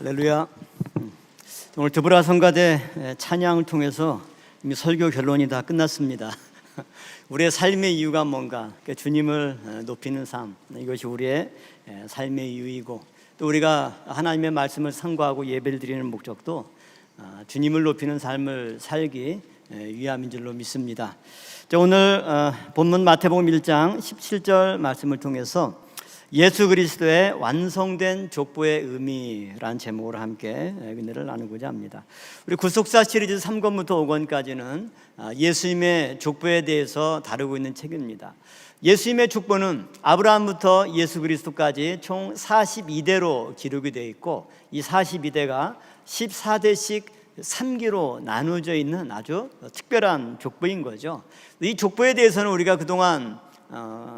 할렐루야. 오늘 드보라 성가대 찬양을 통해서 이미 설교 결론이 다 끝났습니다. 우리의 삶의 이유가 뭔가, 주님을 높이는 삶, 이것이 우리의 삶의 이유이고, 또 우리가 하나님의 말씀을 상고하고 예배를 드리는 목적도 주님을 높이는 삶을 살기 위함인 줄로 믿습니다. 오늘 본문 마태복음 1장 17절 말씀을 통해서 예수 그리스도의 완성된 족보의 의미라는 제목으로 함께 은혜를 나누고자 합니다. 우리 구속사 시리즈 3권부터 5권까지는 예수님의 족보에 대해서 다루고 있는 책입니다. 예수님의 족보는 아브라함부터 예수 그리스도까지 총 42대로 기록이 되어 있고, 이 42대가 14대씩 3기로 나누어져 있는 아주 특별한 족보인 거죠. 이 족보에 대해서는 우리가 그동안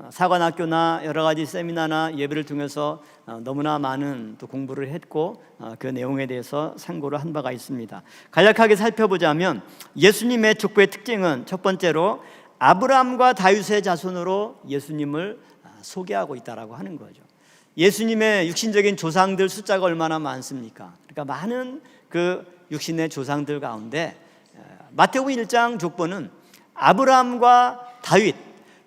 사관학교나 여러 가지 세미나나 예배를 통해서 너무나 많은 또 공부를 했고, 그 내용에 대해서 상고를 한 바가 있습니다. 간략하게 살펴보자면 예수님의 족보의 특징은 첫 번째로 아브라함과 다윗의 자손으로 예수님을 소개하고 있다라고 하는 거죠. 예수님의 육신적인 조상들 숫자가 얼마나 많습니까? 그러니까 많은 그 육신의 조상들 가운데 마태복음 1장 족보는 아브라함과 다윗,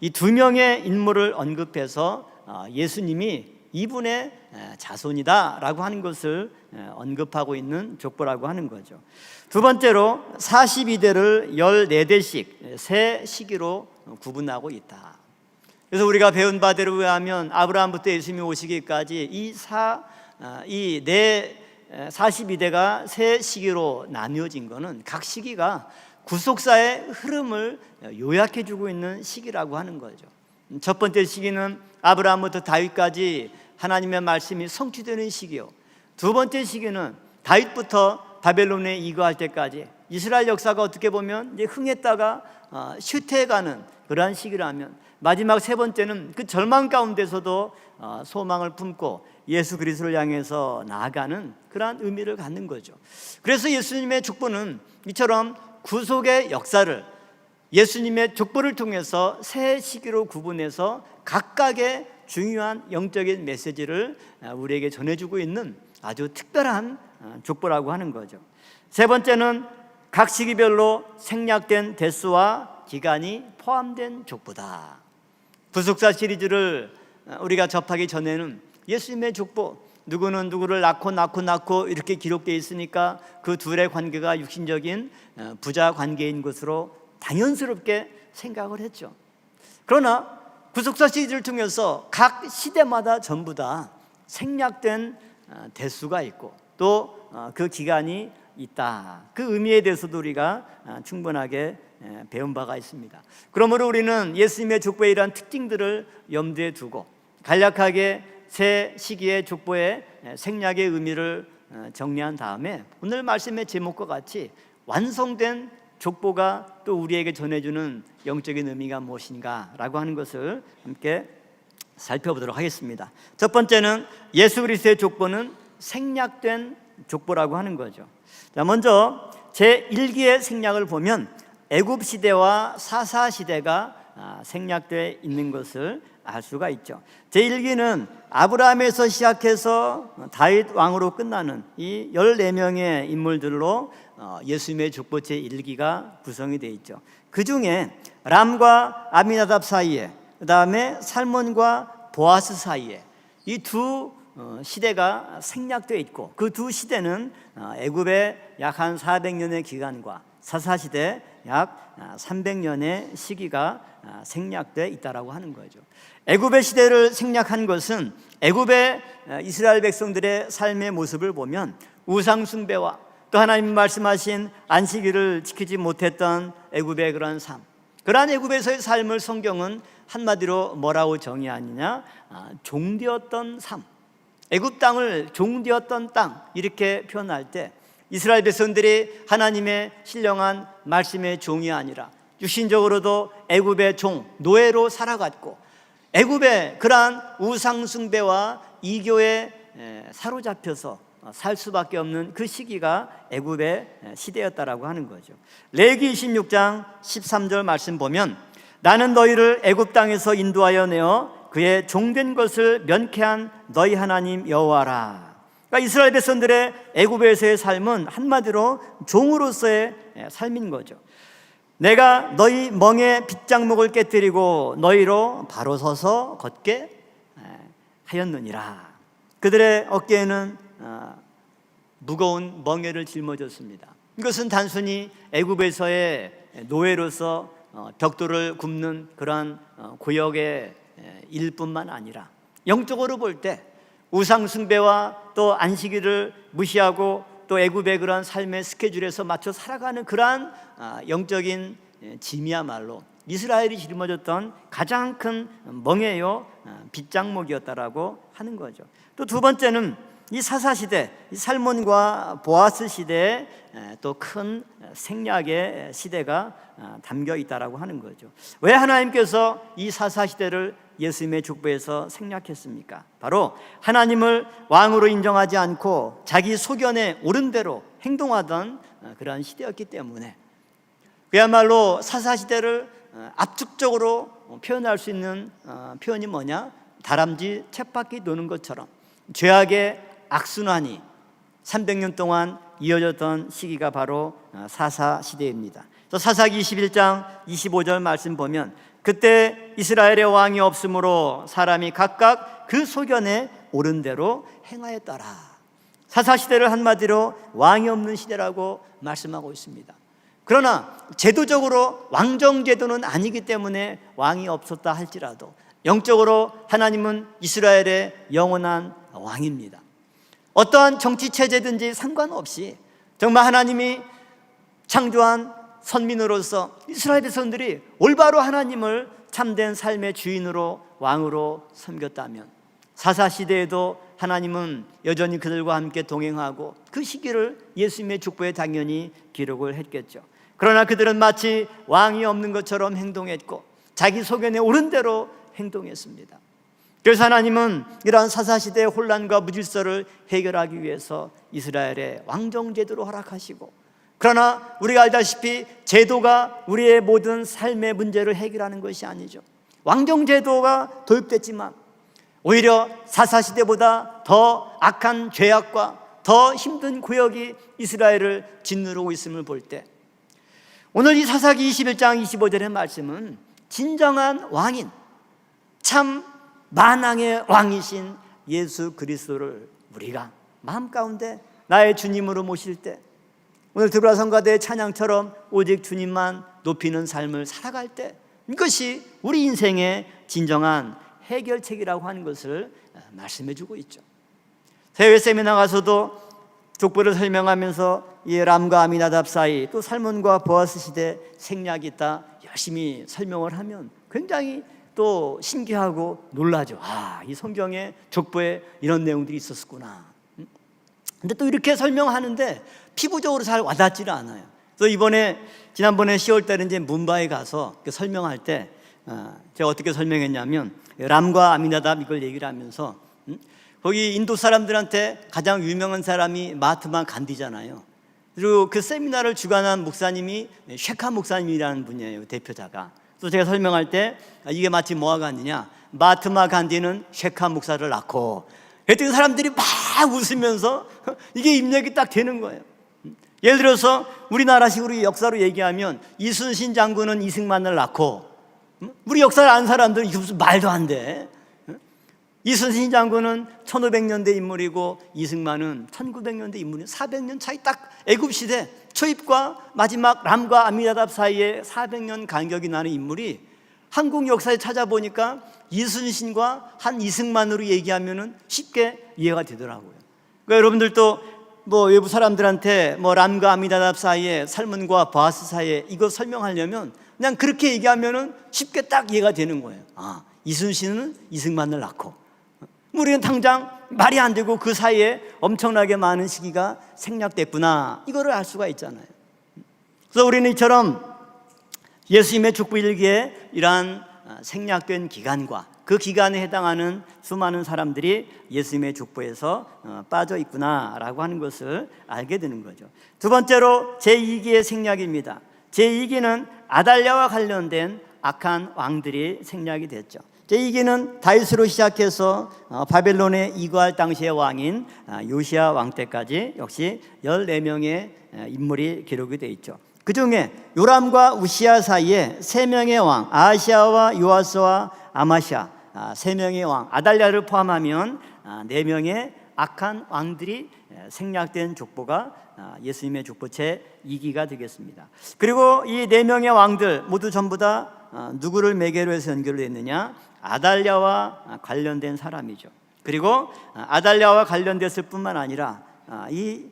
이 두 명의 인물을 언급해서 예수님이 이분의 자손이다라고 하는 것을 언급하고 있는 족보라고 하는 거죠. 두 번째로 42대를 14대씩 세 시기로 구분하고 있다. 그래서 우리가 배운 바대로 의하면 아브라함부터 예수님이 오시기까지 이 42대가 세 시기로 나뉘어진 것은 각 시기가 구속사의 흐름을 요약해주고 있는 시기라고 하는 거죠. 첫 번째 시기는 아브라함부터 다윗까지 하나님의 말씀이 성취되는 시기요, 두 번째 시기는 다윗부터 바벨론에 이거할 때까지 이스라엘 역사가 어떻게 보면 이제 흥했다가 쇠퇴해가는 그러한 시기라면, 마지막 세 번째는 그 절망 가운데서도 소망을 품고 예수 그리스도를 향해서 나아가는 그러한 의미를 갖는 거죠. 그래서 예수님의 족보는 이처럼 구속의 역사를 예수님의 족보를 통해서 세 시기로 구분해서 각각의 중요한 영적인 메시지를 우리에게 전해주고 있는 아주 특별한 족보라고 하는 거죠. 세 번째는 각 시기별로 생략된 대수와 기간이 포함된 족보다. 구속사 시리즈를 우리가 접하기 전에는 예수님의 족보, 누구는 누구를 낳고 이렇게 기록되어 있으니까 그 둘의 관계가 육신적인 부자 관계인 것으로 당연스럽게 생각을 했죠. 그러나 구속사 시리즈를 통해서 각 시대마다 전부 다 생략된 대수가 있고 또 그 기간이 있다. 그 의미에 대해서도 우리가 충분하게 배운 바가 있습니다. 그러므로 우리는 예수님의 족보의 이러한 특징들을 염두에 두고 간략하게 세 시기의 족보의 생략의 의미를 정리한 다음에 오늘 말씀의 제목과 같이 완성된 족보가 또 우리에게 전해주는 영적인 의미가 무엇인가라고 하는 것을 함께 살펴보도록 하겠습니다. 첫 번째는 예수 그리스도의 족보는 생략된 족보라고 하는 거죠. 자, 먼저 제1기의 생략을 보면 애굽 시대와 사사 시대가 생략되어 있는 것을 알 수가 있죠. 제1기는 아브라함에서 시작해서 다윗 왕으로 끝나는 이 14명의 인물들로 예수님의 족보 제1기가 구성이 되어 있죠. 그 중에 람과 아미나답 사이에, 그 다음에 살몬과 보아스 사이에 이 두 시대가 생략되어 있고, 그 두 시대는 애굽의 약 한 400년의 기간과 사사시대 약 300년의 시기가 생략되어 있다라고 하는 거죠. 애굽의 시대를 생략한 것은 애굽의 이스라엘 백성들의 삶의 모습을 보면 우상 숭배와 또 하나님 말씀하신 안식일을 지키지 못했던 애굽의 그런 삶, 그러한 애굽에서의 삶을 성경은 한마디로 뭐라고 정의하느냐, 종되었던 삶, 애굽 땅을 종되었던 땅, 이렇게 표현할 때 이스라엘 백성들이 하나님의 신령한 말씀의 종이 아니라 육신적으로도 애굽의 종, 노예로 살아갔고 애굽의 그러한 우상 숭배와 이교에 사로잡혀서 살 수밖에 없는 그 시기가 애굽의 시대였다라고 하는 거죠. 레위기 26장 13절 말씀 보면 나는 너희를 애굽 땅에서 인도하여 내어 그의 종된 것을 면케한 너희 하나님 여호와라. 그러니까 이스라엘 백성들의 애굽에서의 삶은 한마디로 종으로서의 삶인 거죠. 내가 너희 멍에 빗장목을 깨뜨리고 너희로 바로 서서 걷게 하였느니라. 그들의 어깨에는 무거운 멍에를 짊어졌습니다. 이것은 단순히 애굽에서의 노예로서 벽돌을 굽는 그러한 고역의 일뿐만 아니라 영적으로 볼 때 우상 숭배와 또 안식일을 무시하고 또 애굽의 그러한 삶의 스케줄에서 맞춰 살아가는 그러한 영적인 짐이야말로 이스라엘이 짊어졌던 가장 큰 멍에요 빗장목이었다라고 하는 거죠. 또 두 번째는 이 사사시대, 이 살몬과 보아스 시대에 또 큰 생략의 시대가 담겨 있다라고 하는 거죠. 왜 하나님께서 이 사사시대를 예수님의 족보에서 생략했습니까? 바로 하나님을 왕으로 인정하지 않고 자기 소견에 옳은 대로 행동하던 그러한 시대였기 때문에, 그야말로 사사시대를 압축적으로 표현할 수 있는 표현이 뭐냐? 다람쥐 쳇바퀴 도는 것처럼 죄악의 악순환이 300년 동안 이어졌던 시기가 바로 사사시대입니다. 사사기 21장 25절 말씀 보면 그때 이스라엘의 왕이 없으므로 사람이 각각 그 소견에 옳은 대로 행하였더라. 사사시대를 한마디로 왕이 없는 시대라고 말씀하고 있습니다. 그러나 제도적으로 왕정제도는 아니기 때문에 왕이 없었다 할지라도 영적으로 하나님은 이스라엘의 영원한 왕입니다. 어떠한 정치체제든지 상관없이 정말 하나님이 창조한 선민으로서 이스라엘 백성들이 올바로 하나님을 참된 삶의 주인으로 왕으로 섬겼다면 사사시대에도 하나님은 여전히 그들과 함께 동행하고 그 시기를 예수님의 족보에 당연히 기록을 했겠죠. 그러나 그들은 마치 왕이 없는 것처럼 행동했고 자기 소견에 옳은 대로 행동했습니다. 그래서 하나님은 이러한 사사시대의 혼란과 무질서를 해결하기 위해서 이스라엘의 왕정제도로 허락하시고, 그러나 우리가 알다시피 제도가 우리의 모든 삶의 문제를 해결하는 것이 아니죠. 왕정제도가 도입됐지만 오히려 사사시대보다 더 악한 죄악과 더 힘든 구역이 이스라엘을 짓누르고 있음을 볼 때, 오늘 이 사사기 21장 25절의 말씀은 진정한 왕인, 참 만왕의 왕이신 예수 그리스도를 우리가 마음 가운데 나의 주님으로 모실 때, 오늘 드브라 성가대의 찬양처럼 오직 주님만 높이는 삶을 살아갈 때, 이것이 우리 인생의 진정한 해결책이라고 하는 것을 말씀해 주고 있죠. 해외 세미나 가서도 족보를 설명하면서 이 람과 아미나답 사이, 또 살몬과 보아스 시대 생략이 있다 열심히 설명을 하면 굉장히 또 신기하고 놀라죠. 이 성경에 족보에 이런 내용들이 있었구나. 근데 또 이렇게 설명하는데 피부적으로 잘 와닿지는 않아요. 그래서 지난번에 10월 달에 이제 문바에 가서 설명할 때 제가 어떻게 설명했냐면, 람과 아미나답 이걸 얘기를 하면서 거기 인도 사람들한테 가장 유명한 사람이 마하트마 간디잖아요. 그리고 그 세미나를 주관한 목사님이 셰카 목사님이라는 분이에요, 대표자가. 또 제가 설명할 때 이게 마치 뭐와 같느냐, 마하트마 간디는 셰카 목사를 낳고, 그랬더니 사람들이 막 웃으면서 이게 입력이 딱 되는 거예요. 예를 들어서 우리나라식으로 역사로 얘기하면 이순신 장군은 이승만을 낳고, 우리 역사를 아는 사람들은 이게 무슨 말도 안 돼. 이순신 장군은 1500년대 인물이고 이승만은 1900년대 인물이에요. 400년 차이, 딱 애굽시대 초입과 마지막 람과 아미나답 사이에 400년 간격이 나는 인물이 한국 역사에 찾아보니까 이순신과 한 이승만으로 얘기하면 쉽게 이해가 되더라고요. 그러니까 여러분들도 외부 사람들한테 람과 아미나답 사이에, 살몬과 보아스 사이에 이거 설명하려면 그냥 그렇게 얘기하면 쉽게 딱 이해가 되는 거예요. 이순신은 이승만을 낳고, 우리는 당장 말이 안 되고 그 사이에 엄청나게 많은 시기가 생략됐구나, 이거를 알 수가 있잖아요. 그래서 우리는 이처럼 예수님의 족보 일기에 이러한 생략된 기간과 그 기간에 해당하는 수많은 사람들이 예수님의 족보에서 빠져 있구나라고 하는 것을 알게 되는 거죠. 두 번째로 제2기의 생략입니다. 제2기는 아달랴와 관련된 악한 왕들이 생략이 됐죠. 제2기는 다윗으로 시작해서 바벨론에 이거할 당시의 왕인 요시야 왕 때까지 역시 14명의 인물이 기록이 되어 있죠. 그 중에 요람과 우시야 사이에 3명의 왕, 아하시야와 요아스와 아마시아 3명의 왕, 아달랴를 포함하면 4명의 악한 왕들이 생략된 족보가 예수님의 족보 제2기가 되겠습니다. 그리고 이 4명의 왕들 모두 전부 다 누구를 매개로 해서 연결됐느냐? 아달랴와 관련된 사람이죠. 그리고 아달랴와 관련됐을 뿐만 아니라 이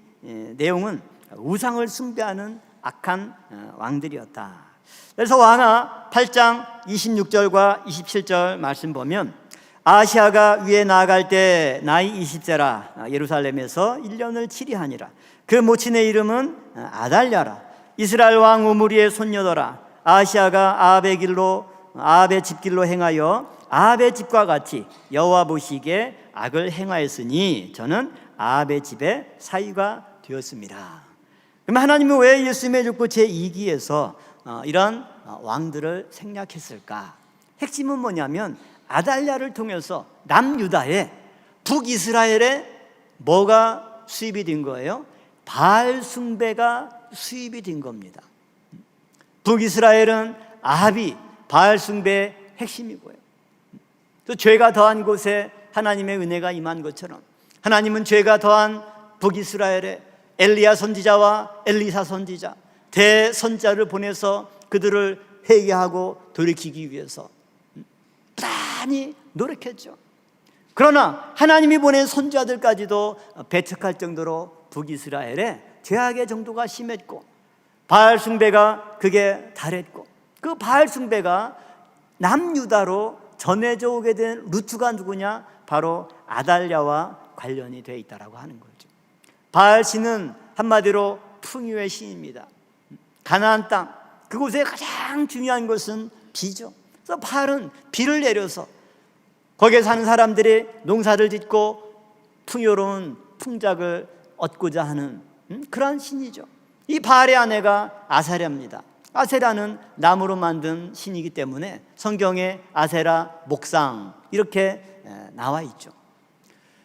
내용은 우상을 숭배하는 악한 왕들이었다. 그래서 왕하 8장 26절과 27절 말씀 보면 아하시야가 위에 나아갈 때 나이 20세라 예루살렘에서 1년을 치리하니라. 그 모친의 이름은 아달랴라. 이스라엘 왕 오므리의 손녀더라. 아하시야가 아합의 집길로 행하여 아합의 집과 같이 여호와 보시기에 악을 행하였으니 저는 아합의 집에 사위가 되었습니다. 그럼 하나님은 왜 예수님의 족보 제2기에서 이런 왕들을 생략했을까? 핵심은 뭐냐면 아달랴를 통해서 남유다에 북이스라엘에 뭐가 수입이 된 거예요? 바알 숭배가 수입이 된 겁니다. 북이스라엘은 아합이 바알 숭배의 핵심이고요. 또 죄가 더한 곳에 하나님의 은혜가 임한 것처럼 하나님은 죄가 더한 북이스라엘에 엘리야 선지자와 엘리사 선지자 대선자를 보내서 그들을 회개하고 돌이키기 위해서 많이 노력했죠. 그러나 하나님이 보낸 선지자들까지도 배척할 정도로 북이스라엘의 죄악의 정도가 심했고 바알 숭배가 그게 달했고 그 바알 숭배가 남유다로 전해져 오게 된 루트가 누구냐? 바로 아달랴와 관련이 되어 있다라고 하는 거죠. 바알 신은 한마디로 풍요의 신입니다. 가나안 땅 그곳에 가장 중요한 것은 비죠. 그래서 바알은 비를 내려서 거기에 사는 사람들이 농사를 짓고 풍요로운 풍작을 얻고자 하는 그러한 신이죠. 이 바알의 아내가 아세라입니다. 아세라는 나무로 만든 신이기 때문에 성경에 아세라 목상 이렇게 나와 있죠.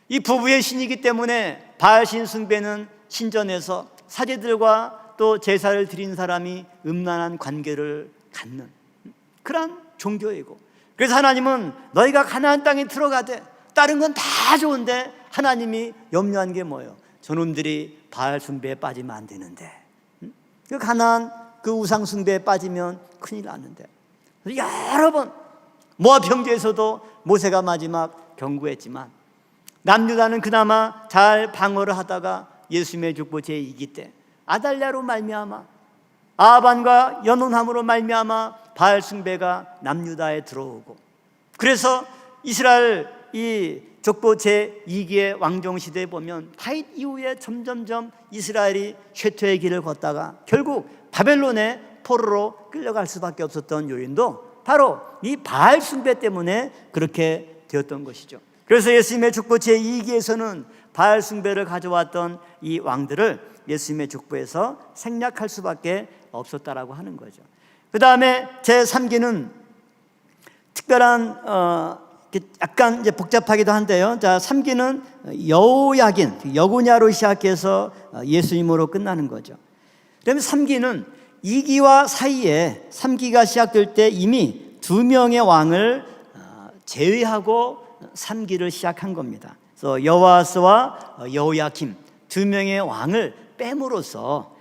이 부부의 신이기 때문에 바알 신 숭배는 신전에서 사제들과 또 제사를 드린 사람이 음란한 관계를 갖는 그러한 종교이고, 그래서 하나님은 너희가 가나안 땅에 들어가되 다른 건 다 좋은데 하나님이 염려한 게 뭐예요? 저놈들이 바알 숭배에 빠지면 안 되는데, 그 가나안 그 우상 숭배에 빠지면 큰일 나는데, 여러 번 모압 평지에서도 모세가 마지막 경고했지만 남유다는 그나마 잘 방어를 하다가 예수님의 족보 제2기 때 아달랴로 말미암아 아합과 연혼함으로 말미암아 바알 숭배가 남유다에 들어오고, 그래서 이스라엘 이 족보 제2기의 왕정 시대에 보면 다윗 이후에 점점점 이스라엘이 쇠퇴의 길을 걷다가 결국 바벨론의 포로로 끌려갈 수밖에 없었던 요인도 바로 이 바알 숭배 때문에 그렇게 되었던 것이죠. 그래서 예수님의 족보 제2기에서는 바알 숭배를 가져왔던 이 왕들을 예수님의 족보에서 생략할 수밖에 없었다라고 하는 거죠. 그 다음에 제3기는 특별한 약간 이제 복잡하기도 한데요. 자, 3기는 여호야긴, 여고냐로 시작해서 예수님으로 끝나는 거죠. 그러면 3기는 2기와 사이에 3기가 시작될 때 이미 2명의 왕을 제외하고 3기를 시작한 겁니다. 그래서 여호아스와 여호야김 2명의 왕을 뺨으로써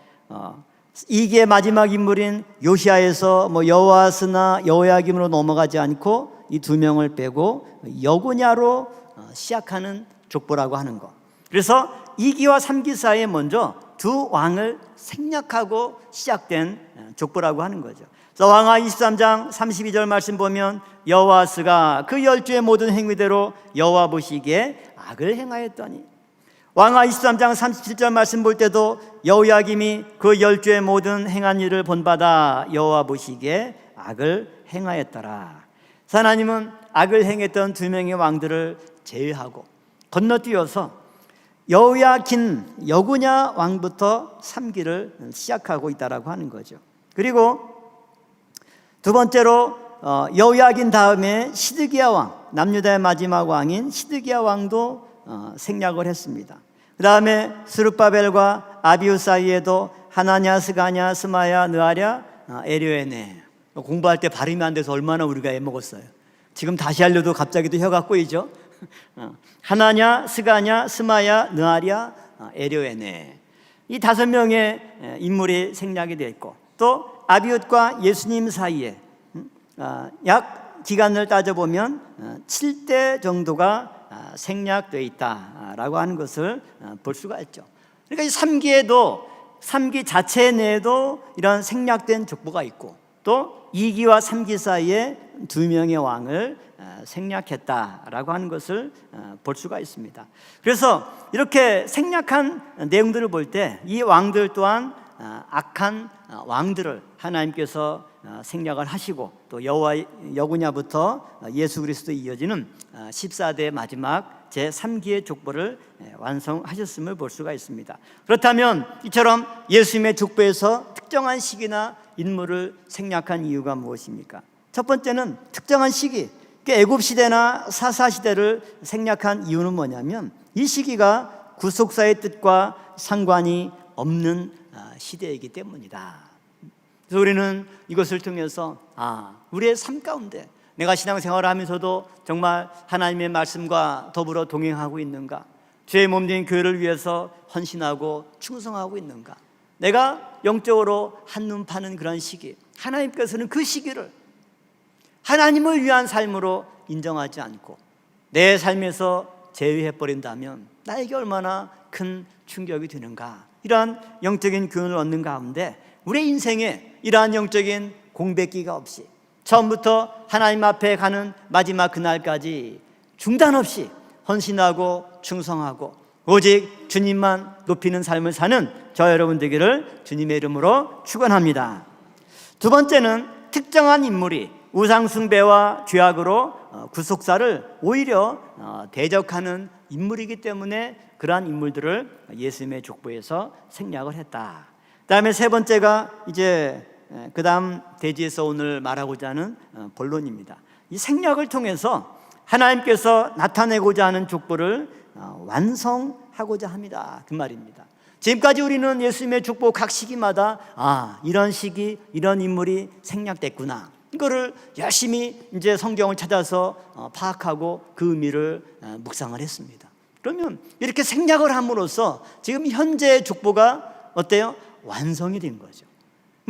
2기의 마지막 인물인 요시아에서 여호아스나 여호야김으로 넘어가지 않고 이 2명을 빼고 여고냐로 시작하는 족보라고 하는 것. 그래서 2기와 3기 사이에 먼저 2 왕을 생략하고 시작된 족보라고 하는 거죠. 그래서 왕하 23장 32절 말씀 보면 여호아스가 그 열주의 모든 행위대로 여호와 보시기에 악을 행하였더니, 왕하 23장 37절 말씀 볼 때도 여호야김이 그 열주의 모든 행한 일을 본받아 여호와 보시기에 악을 행하였더라. 하나님은 악을 행했던 2명의 왕들을 제외하고 건너뛰어서 여호야긴 여고냐 왕부터 3기를 시작하고 있다라고 하는 거죠. 그리고 두 번째로 여호야긴 다음에 시드기야 왕, 남유다의 마지막 왕인 시드기야 왕도 생략을 했습니다. 그 다음에 스룹바벨과 아비후 사이에도 하나냐, 스가냐, 스마야, 느아랴, 에료에네. 공부할 때 발음이 안 돼서 얼마나 우리가 애먹었어요. 지금 다시 하려도 갑자기 또 혀가 꼬이죠. 하나냐, 스가냐, 스마야, 느아랴, 에료에네. 이 5명의 인물이 생략이 되어 있고, 또 아비웃과 예수님 사이에 약 기간을 따져보면 7대 정도가 생략되어 있다라고 하는 것을 볼 수가 있죠. 그러니까 이 3기에도 3기 자체 내에도 이런 생략된 족보가 있고, 또 2기와 3기 사이에 2명의 왕을 생략했다라고 하는 것을 볼 수가 있습니다. 그래서 이렇게 생략한 내용들을 볼 때 이 왕들 또한 악한 왕들을 하나님께서 생략을 하시고, 또 여구냐부터 예수 그리스도에 이어지는 14대의 마지막 제3기의 족보를 완성하셨음을 볼 수가 있습니다. 그렇다면 이처럼 예수님의 족보에서 특정한 시기나 인물을 생략한 이유가 무엇입니까? 첫 번째는 특정한 시기, 애굽시대나 사사시대를 생략한 이유는 뭐냐면, 이 시기가 구속사의 뜻과 상관이 없는 시대이기 때문이다. 그래서 우리는 이것을 통해서 우리의 삶 가운데 내가 신앙생활을 하면서도 정말 하나님의 말씀과 더불어 동행하고 있는가? 주의 몸된 교회를 위해서 헌신하고 충성하고 있는가? 내가 영적으로 한눈 파는 그런 시기, 하나님께서는 그 시기를 하나님을 위한 삶으로 인정하지 않고 내 삶에서 제외해버린다면 나에게 얼마나 큰 충격이 되는가? 이러한 영적인 교훈을 얻는 가운데 우리의 인생에 이러한 영적인 공백기가 없이 처음부터 하나님 앞에 가는 마지막 그날까지 중단 없이 헌신하고 충성하고 오직 주님만 높이는 삶을 사는 저 여러분 되기를 주님의 이름으로 축원합니다. 두 번째는 특정한 인물이 우상숭배와 죄악으로 구속사를 오히려 대적하는 인물이기 때문에 그러한 인물들을 예수님의 족보에서 생략을 했다. 그 다음에 세 번째가 이제 그 다음 대지에서 오늘 말하고자 하는 본론입니다. 이 생략을 통해서 하나님께서 나타내고자 하는 족보를 완성하고자 합니다. 그 말입니다. 지금까지 우리는 예수님의 족보 각 시기마다 이런 시기, 이런 인물이 생략됐구나, 이거를 열심히 이제 성경을 찾아서 파악하고 그 의미를 묵상을 했습니다. 그러면 이렇게 생략을 함으로써 지금 현재의 족보가 어때요? 완성이 된 거죠.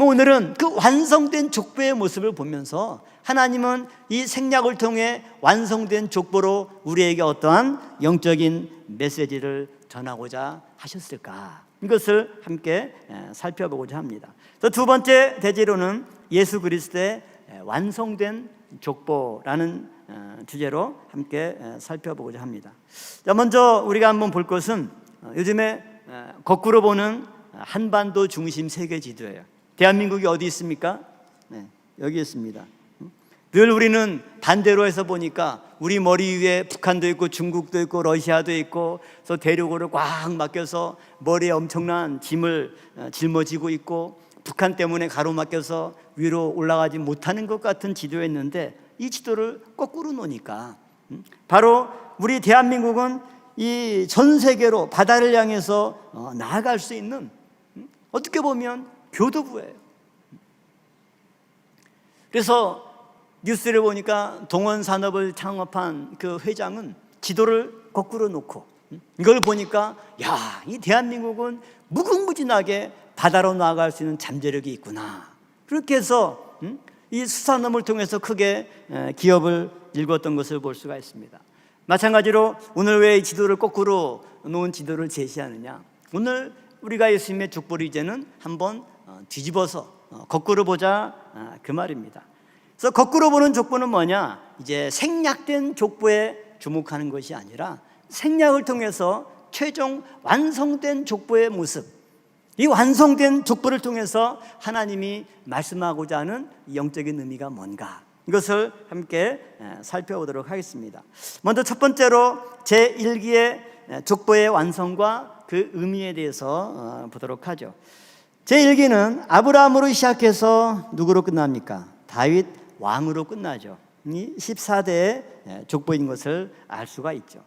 오늘은 그 완성된 족보의 모습을 보면서 하나님은 이 생략을 통해 완성된 족보로 우리에게 어떠한 영적인 메시지를 전하고자 하셨을까? 이것을 함께 살펴보고자 합니다. 두 번째 대제로는 예수 그리스도의 완성된 족보라는 주제로 함께 살펴보고자 합니다. 먼저 우리가 한번 볼 것은 요즘에 거꾸로 보는 한반도 중심 세계 지도예요. 대한민국이 어디 있습니까? 여기 있습니다. 늘 우리는 반대로 해서 보니까 우리 머리 위에 북한도 있고 중국도 있고 러시아도 있고, 그래서 대륙으로 꽉 막혀서 머리에 엄청난 짐을 짊어지고 있고, 북한 때문에 가로막혀서 위로 올라가지 못하는 것 같은 지도였는데, 이 지도를 거꾸로 놓으니까 바로 우리 대한민국은 이 전 세계로 바다를 향해서 나아갈 수 있는, 어떻게 보면 교두부예요. 그래서 뉴스를 보니까 동원산업을 창업한 그 회장은 지도를 거꾸로 놓고 이걸 보니까 이 대한민국은 무궁무진하게 바다로 나아갈 수 있는 잠재력이 있구나, 그렇게 해서 이 수산업을 통해서 크게 기업을 일궜던 것을 볼 수가 있습니다. 마찬가지로 오늘 왜 이 지도를 거꾸로 놓은 지도를 제시하느냐? 오늘 우리가 예수님의 족보를 이제는 한번 뒤집어서 거꾸로 보자, 그 말입니다. 그래서 거꾸로 보는 족보는 뭐냐? 이제 생략된 족보에 주목하는 것이 아니라 생략을 통해서 최종 완성된 족보의 모습, 이 완성된 족보를 통해서 하나님이 말씀하고자 하는 영적인 의미가 뭔가, 이것을 함께 살펴보도록 하겠습니다. 먼저 첫 번째로 제1기의 족보의 완성과 그 의미에 대해서 보도록 하죠. 제1기는 아브라함으로 시작해서 누구로 끝납니까? 다윗 왕으로 끝나죠. 이 14대의 족보인 것을 알 수가 있죠.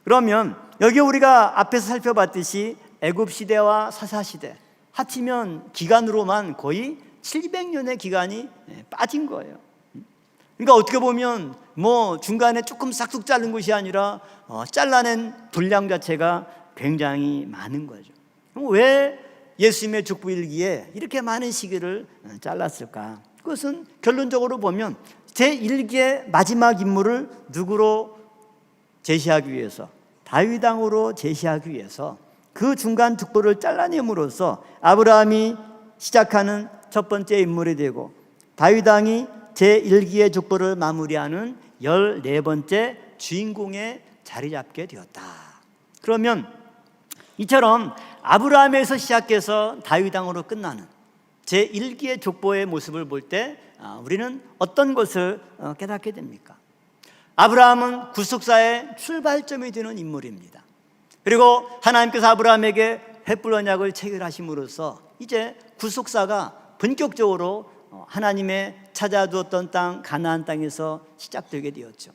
그러면 여기 우리가 앞에서 살펴봤듯이 애굽 시대와 사사 시대 합치면 기간으로만 거의 700년의 기간이 빠진 거예요. 그러니까 어떻게 보면 뭐 중간에 조금 싹둑 자른 것이 아니라 잘라낸 분량 자체가 굉장히 많은 거죠. 왜 예수님의 족보 일기에 이렇게 많은 시기를 잘랐을까? 그것은 결론적으로 보면 제1기의 마지막 인물을 누구로 제시하기 위해서, 다윗 왕으로 제시하기 위해서 그 중간 족보를 잘라냄으로써 아브라함이 시작하는 첫 번째 인물이 되고 다윗 왕이 제1기의 족보를 마무리하는 14번째 주인공에 자리 잡게 되었다. 그러면 이처럼 아브라함에서 시작해서 다윗 왕으로 끝나는 제1기의 족보의 모습을 볼 때 우리는 어떤 것을 깨닫게 됩니까? 아브라함은 구속사의 출발점이 되는 인물입니다. 그리고 하나님께서 아브라함에게 횃불 언약을 체결하심으로써 이제 구속사가 본격적으로 하나님의 찾아두었던 땅 가나안 땅에서 시작되게 되었죠.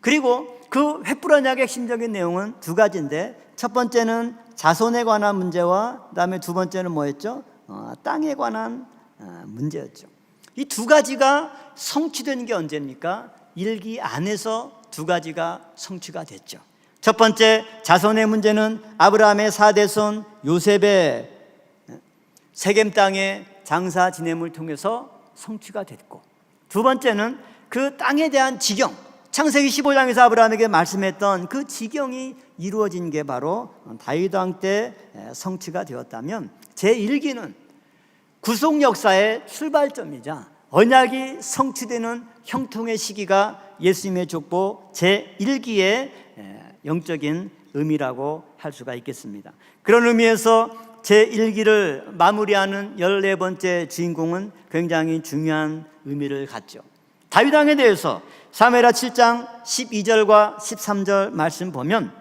그리고 그 횃불 언약의 핵심적인 내용은 두 가지인데, 첫 번째는 자손에 관한 문제와 그다음에 두 번째는 뭐였죠? 땅에 관한 문제였죠. 이 두 가지가 성취된 게 언제입니까? 일기 안에서 두 가지가 성취가 됐죠. 첫 번째 자손의 문제는 아브라함의 4대손 요셉의 세겜 땅의 장사 지냄을 통해서 성취가 됐고, 두 번째는 그 땅에 대한 지경, 창세기 15장에서 아브라함에게 말씀했던 그 지경이 이루어진 게 바로 다윗 왕 때 성취가 되었다면, 제1기는 구속 역사의 출발점이자 언약이 성취되는 형통의 시기가 예수님의 족보 제1기의 영적인 의미라고 할 수가 있겠습니다. 그런 의미에서 제1기를 마무리하는 14번째 주인공은 굉장히 중요한 의미를 갖죠. 다윗 왕에 대해서 사무엘하 7장 12절과 13절 말씀 보면,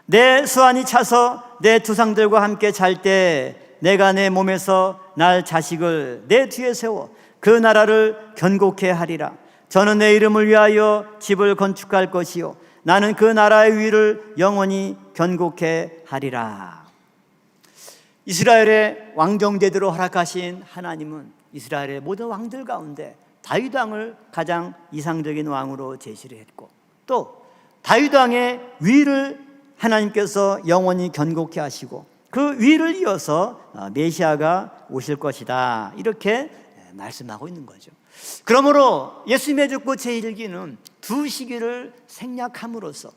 내 수완이 차서 내 조상들과 함께 잘 때 내가 내 몸에서 날 자식을 내 뒤에 세워 그 나라를 견고케 하리라. 저는 내 이름을 위하여 집을 건축할 것이요 나는 그 나라의 위를 영원히 견고케 하리라. 이스라엘의 왕정제대로 허락하신 하나님은 이스라엘의 모든 왕들 가운데 다윗 왕을 가장 이상적인 왕으로 제시를 했고, 또 다윗 왕의 위를 하나님께서 영원히 견고케 하시고 그 위를 이어서 메시아가 오실 것이다, 이렇게 말씀하고 있는 거죠. 그러므로 예수님의 족보 제1기는 두 시기를 생략함으로써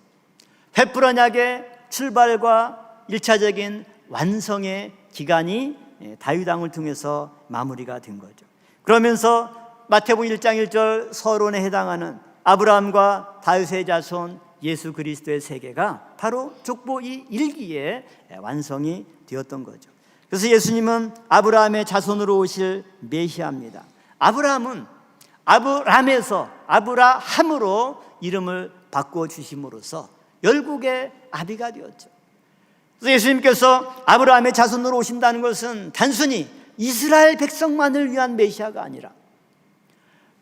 횃불 언약의 출발과 1차적인 완성의 기간이 다윗 왕을 통해서 마무리가 된 거죠. 그러면서 마태복음 1장 1절 서론에 해당하는 아브라함과 다윗의 자손 예수 그리스도의 세계가 바로 족보 이 1기에 완성이 되었던 거죠. 그래서 예수님은 아브라함의 자손으로 오실 메시아입니다. 아브라함은 아브람에서 아브라함으로 이름을 바꿔 주심으로써 열국의 아비가 되었죠. 그래서 예수님께서 아브라함의 자손으로 오신다는 것은 단순히 이스라엘 백성만을 위한 메시아가 아니라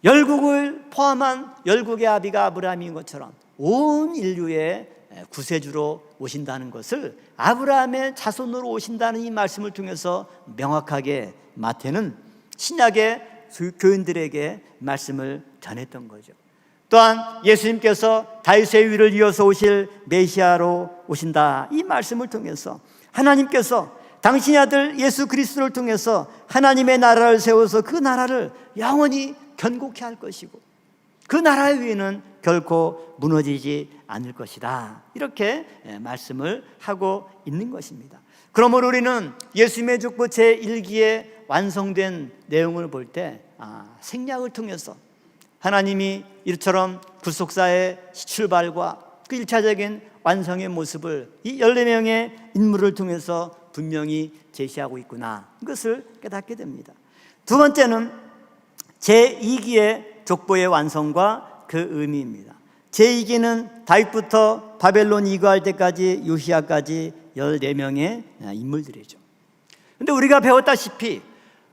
열국을 포함한 열국의 아비가 아브라함인 것처럼 온 인류의 구세주로 오신다는 것을, 아브라함의 자손으로 오신다는 이 말씀을 통해서 명확하게 마태는 신약의 교인들에게 말씀을 전했던 거죠. 또한 예수님께서 다윗의 위를 이어서 오실 메시아로 오신다, 이 말씀을 통해서 하나님께서 당신의 아들 예수 그리스도를 통해서 하나님의 나라를 세워서 그 나라를 영원히 견고케 할 것이고 그 나라의 위에는 결코 무너지지 않을 것이다, 이렇게 말씀을 하고 있는 것입니다. 그러므로 우리는 예수님의 족보 제1기에 완성된 내용을 볼 때 생략을 통해서 하나님이 이처럼 구속사의 출발과 그 1차적인 완성의 모습을 이 14명의 인물을 통해서 분명히 제시하고 있구나, 이것을 깨닫게 됩니다. 두 번째는 제2기의 족보의 완성과 그 의미입니다. 제2기는 다윗부터 바벨론 이거할 때까지 요시야까지 14명의 인물들이죠. 그런데 우리가 배웠다시피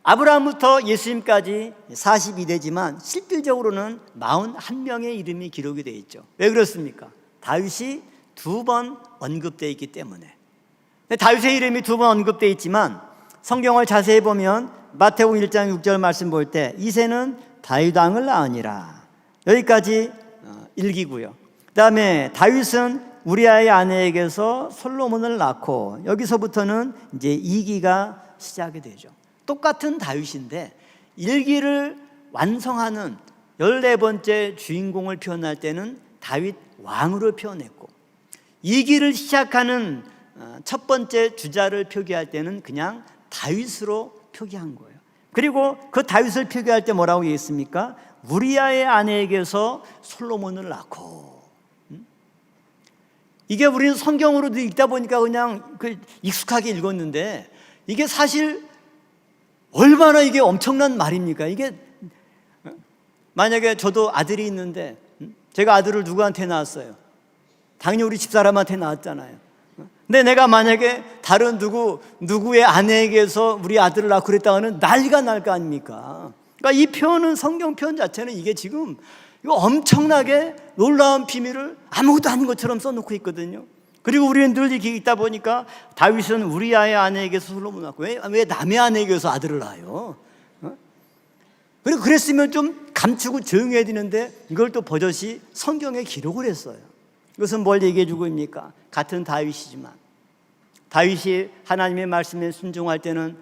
아브라함부터 예수님까지 42대지만 실질적으로는 41명의 이름이 기록이 되어 있죠. 왜 그렇습니까? 다윗이 2번 언급되어 있기 때문에. 다윗의 이름이 2번 언급되어 있지만 성경을 자세히 보면 마태복음 1장 6절 말씀 볼 때 이새는 다윗 왕을 낳으니라, 여기까지 일기고요. 그 다음에 다윗은 우리아의 아내에게서 솔로몬을 낳고, 여기서부터는 이제 2기가 시작이 되죠. 똑같은 다윗인데 1기를 완성하는 14번째 주인공을 표현할 때는 다윗 왕으로 표현했고, 2기를 시작하는 첫 번째 주자를 표기할 때는 그냥 다윗으로 표기한 거예요. 그리고 그 다윗을 표기할 때 뭐라고 얘기했습니까? 우리아의 아내에게서 솔로몬을 낳고. 이게 우리는 성경으로도 읽다 보니까 그냥 익숙하게 읽었는데, 이게 사실 얼마나 이게 엄청난 말입니까? 이게 만약에 저도 아들이 있는데 제가 아들을 누구한테 낳았어요? 당연히 우리 집사람한테 낳았잖아요. 근데 내가 만약에 다른 누구의 아내에게서 우리 아들을 낳고 그랬다가는 난리가 날 거 아닙니까? 그러니까 이 표현은, 성경 표현 자체는 이게 지금 이거 엄청나게 놀라운 비밀을 아무것도 아닌 것처럼 써놓고 있거든요. 그리고 우리는 늘 이렇게 있다 보니까 다윗은 우리아의 아내에게서 솔로몬을 낳고, 왜 남의 아내에게서 아들을 낳아요? 그리고 그랬으면 좀 감추고 조용히 해야 되는데 이걸 또 버젓이 성경에 기록을 했어요. 이것은 뭘 얘기해 주고 있습니까? 같은 다윗이지만 다윗이 하나님의 말씀에 순종할 때는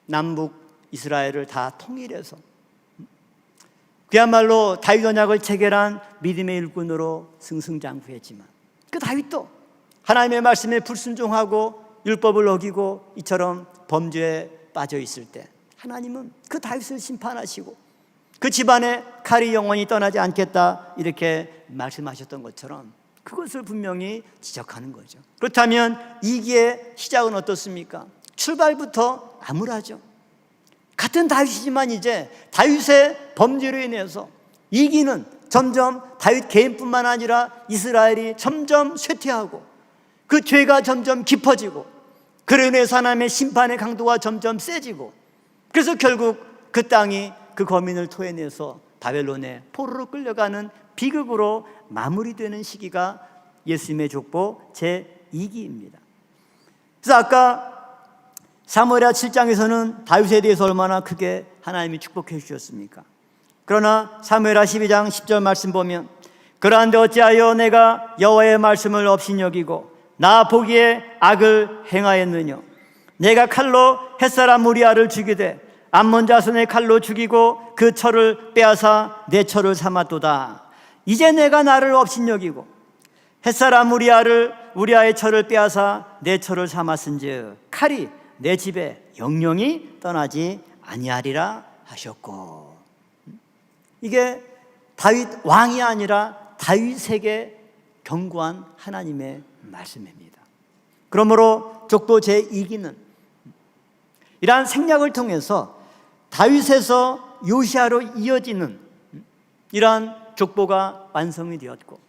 남북 이스라엘을 다 통일해서 그야말로 다윗 언약을 체결한 믿음의 일꾼으로 승승장구했지만, 그 다윗도 하나님의 말씀에 불순종하고 율법을 어기고 이처럼 범죄에 빠져 있을 때 하나님은 그 다윗을 심판하시고 그 집안에 칼이 영원히 떠나지 않겠다, 이렇게 말씀하셨던 것처럼 그것을 분명히 지적하는 거죠. 그렇다면 2기의 시작은 어떻습니까? 출발부터 암울하죠. 같은 다윗이지만 이제 다윗의 범죄로 인해서 2기는 점점 다윗 개인뿐만 아니라 이스라엘이 점점 쇠퇴하고 그 죄가 점점 깊어지고, 그로 인해서 하나님의 심판의 강도가 점점 세지고, 그래서 결국 그 땅이 그 거민을 토해내서 바벨론에 포로로 끌려가는 비극으로 마무리되는 시기가 예수님의 족보 제2기입니다. 그래서 아까 사무엘하 7장에서는 다윗에 대해서 얼마나 크게 하나님이 축복해 주셨습니까? 그러나 사무엘하 12장 10절 말씀 보면, 그러한데 어찌하여 내가 여호와의 말씀을 업신여기고 나 보기에 악을 행하였느냐? 내가 칼로 햇사람 우리아를 죽이되 암몬 자손의 칼로 죽이고 그 철을 빼앗아 내 철을 삼았도다. 이제 내가 나를 업신여기고 햇사람 우리아의 철을 빼앗아 내 철을 삼았은즉 칼이 내 집에 영영이 떠나지 아니하리라 하셨고. 이게 다윗 왕이 아니라 다윗에게 경고한 하나님의 말씀입니다. 그러므로 족보 제2기는 이러한 생략을 통해서 다윗에서 요시아로 이어지는 이러한 족보가 완성이 되었고,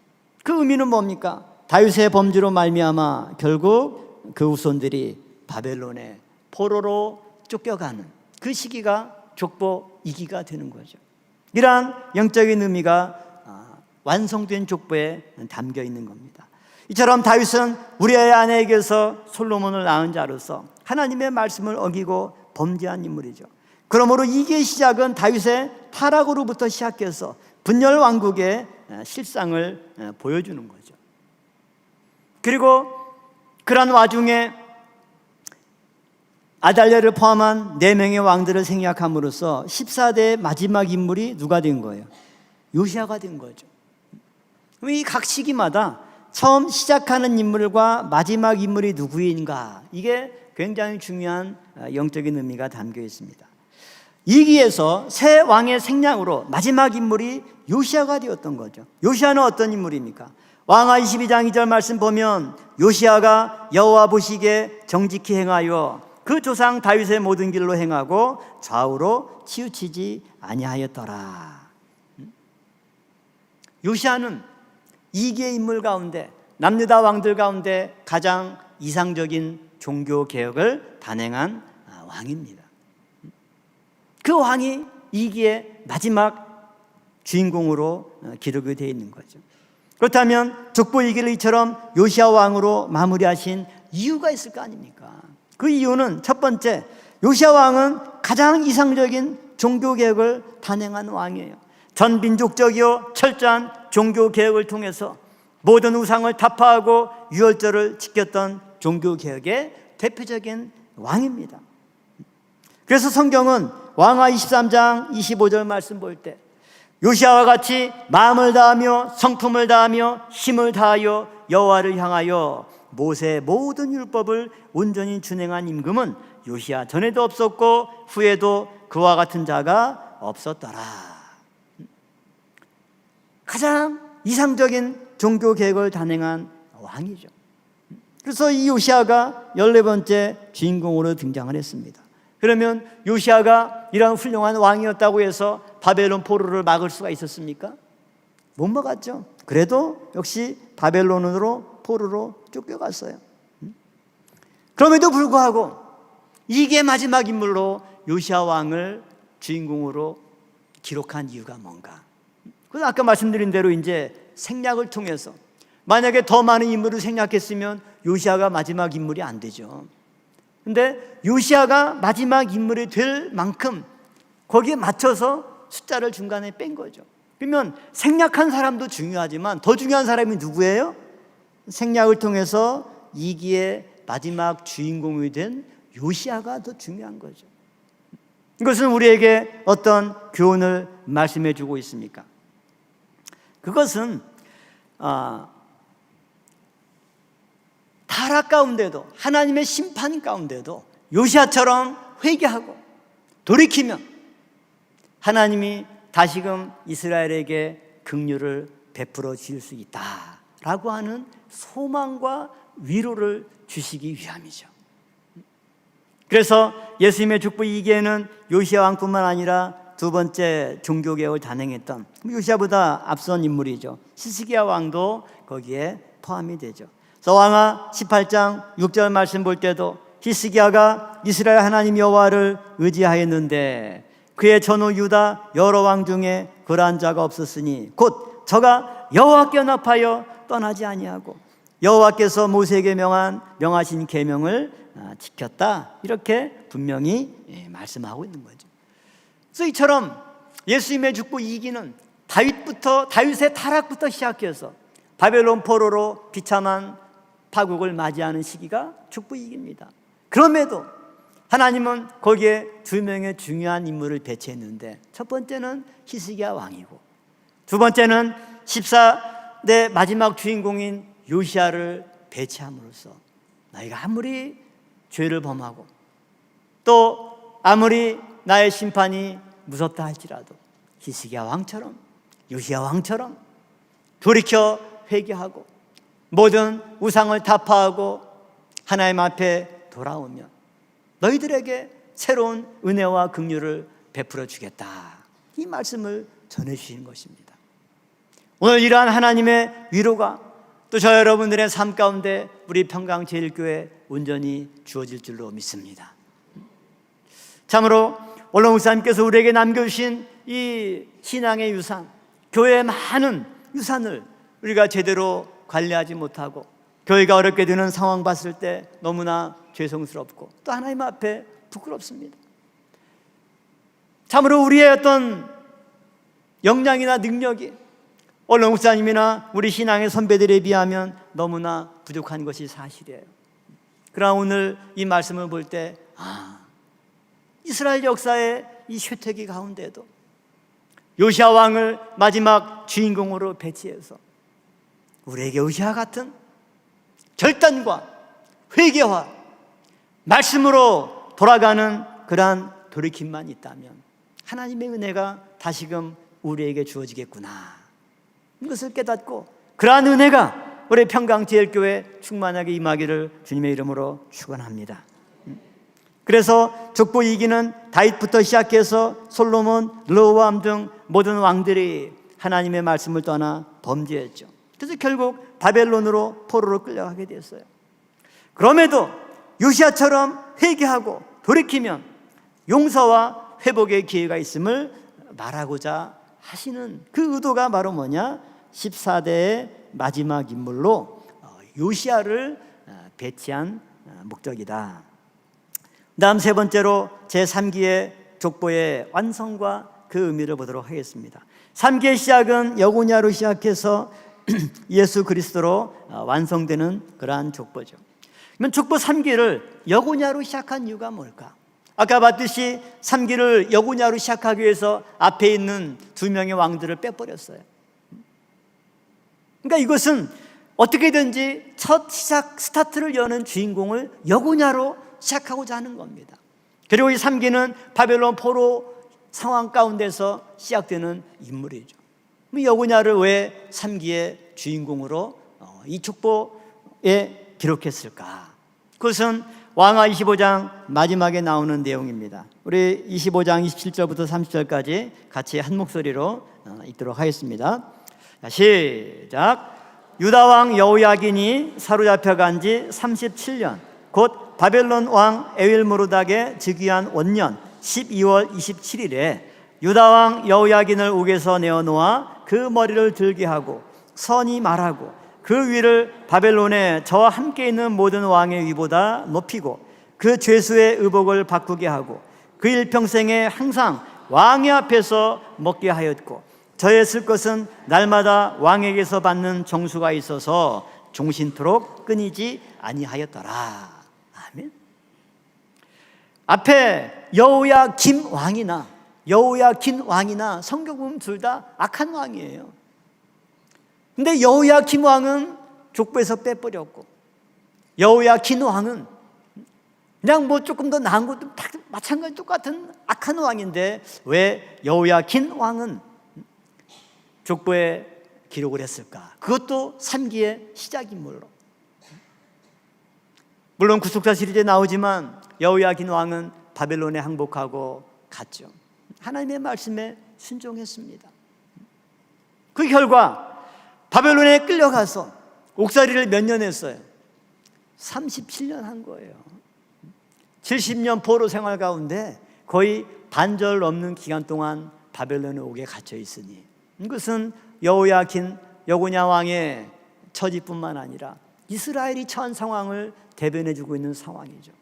그 의미는 뭡니까? 다윗의 범죄로 말미암아 결국 그 후손들이 바벨론의 포로로 쫓겨가는 그 시기가 족보 2기가 되는 거죠. 이러한 영적인 의미가 완성된 족보에 담겨 있는 겁니다. 이처럼 다윗은 우리아의 아내에게서 솔로몬을 낳은 자로서 하나님의 말씀을 어기고 범죄한 인물이죠. 그러므로 2기의 시작은 다윗의 타락으로부터 시작해서 분열 왕국의 실상을 보여주는 거죠. 그리고 그런 와중에 아달랴를 포함한 4명의 왕들을 생략함으로써 14대의 마지막 인물이 누가 된 거예요? 요시아가 된 거죠. 이 각 시기마다 처음 시작하는 인물과 마지막 인물이 누구인가, 이게 굉장히 중요한 영적인 의미가 담겨 있습니다. 2기에서 새 왕의 생략으로 마지막 인물이 요시아가 되었던 거죠. 요시아는 어떤 인물입니까? 왕하 22장 2절 말씀 보면, 요시아가 여호와 보시기에 정직히 행하여 그 조상 다윗의 모든 길로 행하고 좌우로 치우치지 아니하였더라. 요시아는 2기의 인물 가운데, 남유다 왕들 가운데 가장 이상적인 종교 개혁을 단행한 왕입니다. 그 왕이 이기의 마지막 주인공으로 기록이 되어 있는 거죠. 그렇다면 족보 이기를 이처럼 요시야 왕으로 마무리하신 이유가 있을 거 아닙니까? 그 이유는 첫 번째, 요시야 왕은 가장 이상적인 종교개혁을 단행한 왕이에요. 전 민족적이요 철저한 종교개혁을 통해서 모든 우상을 타파하고 유월절을 지켰던 종교개혁의 대표적인 왕입니다. 그래서 성경은 왕하 23장 25절 말씀 볼 때 요시야와 같이 마음을 다하며 성품을 다하며 힘을 다하여 여호와를 향하여 모세의 모든 율법을 온전히 준행한 임금은 요시야 전에도 없었고 후에도 그와 같은 자가 없었더라. 가장 이상적인 종교개혁을 단행한 왕이죠. 그래서 이 요시야가 14번째 주인공으로 등장을 했습니다. 그러면 요시야가 이런 훌륭한 왕이었다고 해서 바벨론 포로를 막을 수가 있었습니까? 못 막았죠. 그래도 역시 바벨론으로 포로로 쫓겨갔어요. 그럼에도 불구하고 이게 마지막 인물로 요시야 왕을 주인공으로 기록한 이유가 뭔가? 그래서 아까 말씀드린 대로 이제 생략을 통해서 만약에 더 많은 인물을 생략했으면 요시야가 마지막 인물이 안 되죠. 근데 요시야가 마지막 인물이 될 만큼 거기에 맞춰서 숫자를 중간에 뺀 거죠. 그러면 생략한 사람도 중요하지만 더 중요한 사람이 누구예요? 생략을 통해서 이기의 마지막 주인공이 된 요시야가 더 중요한 거죠. 이것은 우리에게 어떤 교훈을 말씀해 주고 있습니까? 그것은 타락 가운데도 하나님의 심판 가운데도 요시야처럼 회개하고 돌이키면 하나님이 다시금 이스라엘에게 긍휼을 베풀어 주실 수 있다라고 하는 소망과 위로를 주시기 위함이죠. 그래서 예수님의 축복 2기에는 요시야 왕뿐만 아니라 두 번째 종교개혁을 단행했던 요시야보다 앞선 인물이죠. 히스기야 왕도 거기에 포함이 되죠. 그래서 왕하 18장 6절 말씀 볼 때도 히스기야가 이스라엘 하나님 여호와를 의지하였는데 그의 전후 유다 여러 왕 중에 그러한 자가 없었으니 곧 저가 여호와께 연합하여 떠나지 아니하고 여호와께서 모세에게 명하신 계명을 지켰다. 이렇게 분명히 말씀하고 있는 거죠. 그래서 이처럼 예수님의 축복 2기는 다윗의 타락부터 시작해서 바벨론 포로로 비참한 파국을 맞이하는 시기가 축복 2기입니다. 그럼에도 하나님은 거기에 두 명의 중요한 인물을 배치했는데 첫 번째는 히스기야 왕이고 두 번째는 14대 마지막 주인공인 요시야를 배치함으로써 너희가 아무리 죄를 범하고 또 아무리 나의 심판이 무섭다 할지라도 히스기야 왕처럼 요시야 왕처럼 돌이켜 회개하고 모든 우상을 타파하고 하나님 앞에 돌아오면 너희들에게 새로운 은혜와 긍휼을 베풀어 주겠다. 이 말씀을 전해주시는 것입니다. 오늘 이러한 하나님의 위로가 또 저 여러분들의 삶 가운데 우리 평강제일교회 온전히 주어질 줄로 믿습니다. 참으로 원로 목사님께서 우리에게 남겨주신 이 신앙의 유산, 교회의 많은 유산을 우리가 제대로 관리하지 못하고 교회가 어렵게 되는 상황 봤을 때 너무나 죄송스럽고 또 하나님 앞에 부끄럽습니다. 참으로 우리의 어떤 역량이나 능력이 원로 목사님이나 우리 신앙의 선배들에 비하면 너무나 부족한 것이 사실이에요. 그러나 오늘 이 말씀을 볼 때 이스라엘 역사의 이 쇠퇴기 가운데도 요시야 왕을 마지막 주인공으로 배치해서 우리에게 요시야 같은 결단과 회개와 말씀으로 돌아가는 그러한 돌이킴만 있다면 하나님의 은혜가 다시금 우리에게 주어지겠구나, 이것을 깨닫고 그러한 은혜가 우리 평강제일교회 충만하게 임하기를 주님의 이름으로 축원합니다. 그래서 족보 2기는 다윗부터 시작해서 솔로몬, 르호보암 등 모든 왕들이 하나님의 말씀을 떠나 범죄했죠. 그래서 결국 바벨론으로 포로로 끌려가게 됐어요. 그럼에도 요시야처럼 회개하고 돌이키면 용서와 회복의 기회가 있음을 말하고자 하시는 그 의도가 바로 뭐냐? 14대의 마지막 인물로 요시야를 배치한 목적이다. 다음 세 번째로 제3기의 족보의 완성과 그 의미를 보도록 하겠습니다. 3기의 시작은 여고냐로 시작해서 예수 그리스도로 완성되는 그러한 족보죠. 그러면 족보 3기를 여고냐로 시작한 이유가 뭘까? 아까 봤듯이 3기를 여고냐로 시작하기 위해서 앞에 있는 두 명의 왕들을 빼버렸어요. 그러니까 이것은 어떻게든지 첫 시작 스타트를 여는 주인공을 여고냐로 시작하고자 하는 겁니다. 그리고 이 3기는 바벨론 포로 상황 가운데서 시작되는 인물이죠. 여고냐를 왜 3기의 주인공으로 이 족보에 기록했을까? 그것은 왕하 25장 마지막에 나오는 내용입니다. 우리 25장 27절부터 30절까지 같이 한 목소리로 읽도록 하겠습니다. 시작. 유다 왕 여호야긴이 사로잡혀간 지 37년 곧 바벨론 왕 에윌므로닥의 즉위한 원년 12월 27일에 유다 왕 여호야긴을 옥에서 내어놓아 그 머리를 들게 하고 선이 말하고 그 위를 바벨론에 저와 함께 있는 모든 왕의 위보다 높이고 그 죄수의 의복을 바꾸게 하고 그 일평생에 항상 왕의 앞에서 먹게 하였고 저의 쓸 것은 날마다 왕에게서 받는 정수가 있어서 종신토록 끊이지 아니하였더라. 아멘. 앞에 여호야김 왕이나 성경 보면 둘 다 악한 왕이에요. 근데 여호야김 왕은 족보에서 빼버렸고 여호야긴 왕은 그냥 뭐 조금 더 나은 것도 마찬가지 똑같은 악한 왕인데 왜 여호야긴 왕은 족보에 기록을 했을까? 그것도 3기의 시작 인물로. 물론 구속사 시리즈에 나오지만 여호야긴 왕은 바벨론에 항복하고 갔죠. 하나님의 말씀에 순종했습니다. 그 결과 바벨론에 끌려가서 옥살이를 몇 년 했어요? 37년 한 거예요. 70년 포로 생활 가운데 거의 반절 넘는 기간 동안 바벨론의 옥에 갇혀 있으니 이것은 여호야긴 여고냐 왕의 처지뿐만 아니라 이스라엘이 처한 상황을 대변해주고 있는 상황이죠.